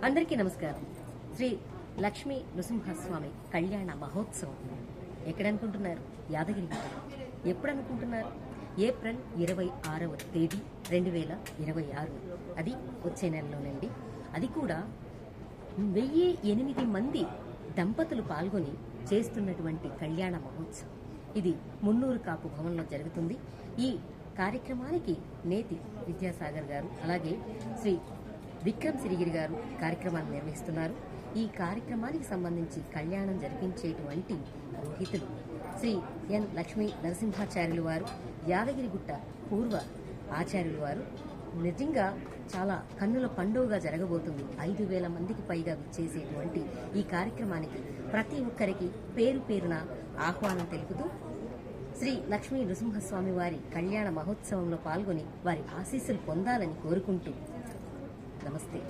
అందరికీ నమస్కారం. శ్రీ లక్ష్మీ నృసింహస్వామి కళ్యాణ మహోత్సవం ఎక్కడ అనుకుంటున్నారు? యాదగిరి. ఎప్పుడు అనుకుంటున్నారు? ఏప్రిల్ 26వ తేదీ 2026. అది వచ్చే నెలలోనండి. అది కూడా 1008 మంది దంపతులు పాల్గొని చేస్తున్నటువంటి కళ్యాణ మహోత్సవం. ఇది మున్నూరు కాపు భవన్లో జరుగుతుంది. ఈ కార్యక్రమానికి నేతి విద్యాసాగర్ గారు, అలాగే శ్రీ విక్రమ్ సిరిగిరి గారు కార్యక్రమాన్ని నిర్వహిస్తున్నారు. ఈ కార్యక్రమానికి సంబంధించి కళ్యాణం జరిపించేటువంటి పురోహితులు శ్రీ ఎన్ లక్ష్మీ నరసింహాచార్యులు వారు, యాదగిరిగుట్ట పూర్వ ఆచార్యులు వారు. నిజంగా చాలా కన్నుల పండుగగా జరగబోతుంది. 5,000 మందికి పైగా విచ్చేసేటువంటి ఈ కార్యక్రమానికి ప్రతి ఒక్కరికి పేరు పేరున ఆహ్వానం తెలుపుతూ శ్రీ లక్ష్మీ నృసింహస్వామి వారి కళ్యాణ మహోత్సవంలో పాల్గొని వారి ఆశీస్సులు పొందాలని కోరుకుంటూ నమస్తే.